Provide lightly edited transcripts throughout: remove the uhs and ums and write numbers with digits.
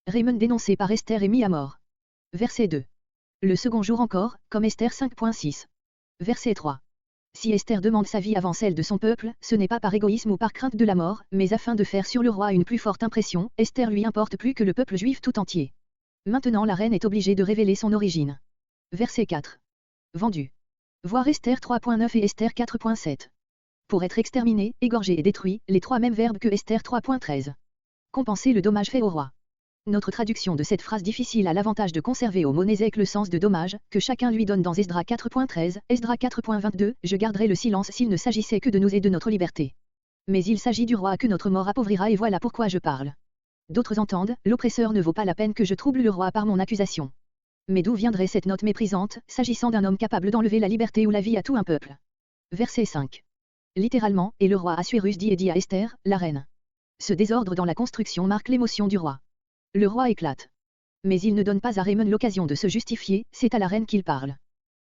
Raymond dénoncé par Esther est mis à mort. Verset 2. Le second jour encore, comme Esther 5.6. Verset 3. Si Esther demande sa vie avant celle de son peuple, ce n'est pas par égoïsme ou par crainte de la mort, mais afin de faire sur le roi une plus forte impression, Esther lui importe plus que le peuple juif tout entier. Maintenant la reine est obligée de révéler son origine. Verset 4. Vendu. Voir Esther 3.9 et Esther 4.7. Pour être exterminé, égorgé et détruit, les trois mêmes verbes que Esther 3.13. Compenser le dommage fait au roi. Notre traduction de cette phrase difficile a l'avantage de conserver au monézek le sens de dommage, que chacun lui donne dans Esdra 4.13, Esdra 4.22, je garderai le silence s'il ne s'agissait que de nous et de notre liberté. Mais il s'agit du roi que notre mort appauvrira et voilà pourquoi je parle. D'autres entendent, l'oppresseur ne vaut pas la peine que je trouble le roi par mon accusation. Mais d'où viendrait cette note méprisante, s'agissant d'un homme capable d'enlever la liberté ou la vie à tout un peuple? Verset 5. Littéralement, et le roi Assuérus dit et dit à Esther, la reine. Ce désordre dans la construction marque l'émotion du roi. Le roi éclate. Mais il ne donne pas à Raymond l'occasion de se justifier, c'est à la reine qu'il parle.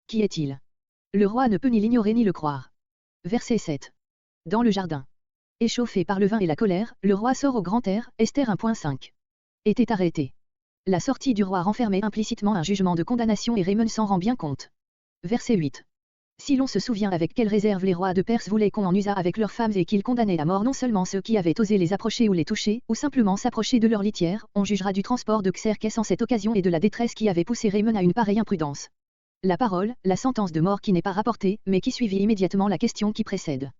Qui est-il? Le roi ne peut ni l'ignorer ni le croire. Verset 7. Dans le jardin. Échauffé par le vin et la colère, le roi sort au grand air, Esther 1.5. Était arrêté. La sortie du roi renfermait implicitement un jugement de condamnation et Raymond s'en rend bien compte. Verset 8. Si l'on se souvient avec quelle réserve les rois de Perse voulaient qu'on en usât avec leurs femmes et qu'ils condamnaient à mort non seulement ceux qui avaient osé les approcher ou les toucher, ou simplement s'approcher de leur litière, on jugera du transport de Xerxès en cette occasion et de la détresse qui avait poussé Raymond à une pareille imprudence. La parole, la sentence de mort qui n'est pas rapportée, mais qui suivit immédiatement la question qui précède.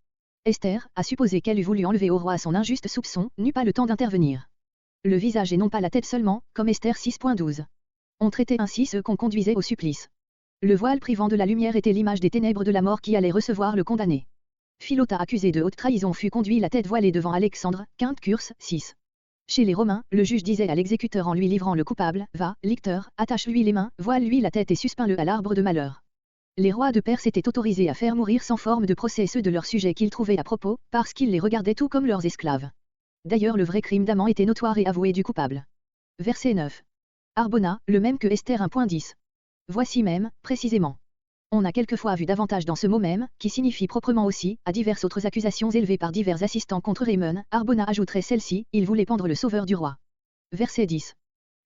Esther, à supposer qu'elle eût voulu enlever au roi son injuste soupçon, n'eut pas le temps d'intervenir. Le visage et non pas la tête seulement, comme Esther 6.12. On traitait ainsi ceux qu'on conduisait au supplice. Le voile privant de la lumière était l'image des ténèbres de la mort qui allait recevoir le condamné. Philotas accusé de haute trahison fut conduit la tête voilée devant Alexandre, Quinte Curse 6. Chez les Romains, le juge disait à l'exécuteur en lui livrant le coupable, va, licteur, attache-lui les mains, voile-lui la tête et suspends-le à l'arbre de malheur. Les rois de Perse étaient autorisés à faire mourir sans forme de procès ceux de leurs sujets qu'ils trouvaient à propos, parce qu'ils les regardaient tout comme leurs esclaves. D'ailleurs le vrai crime d'Aman était notoire et avoué du coupable. Verset 9. Arbona, le même que Esther 1.10. Voici même, précisément. On a quelquefois vu davantage dans ce mot même, qui signifie proprement aussi, à diverses autres accusations élevées par divers assistants contre Raymond, Arbona ajouterait celle-ci, il voulait pendre le sauveur du roi. Verset 10.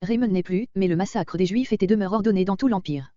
Raymond n'est plus, mais le massacre des Juifs était demeure ordonné dans tout l'Empire.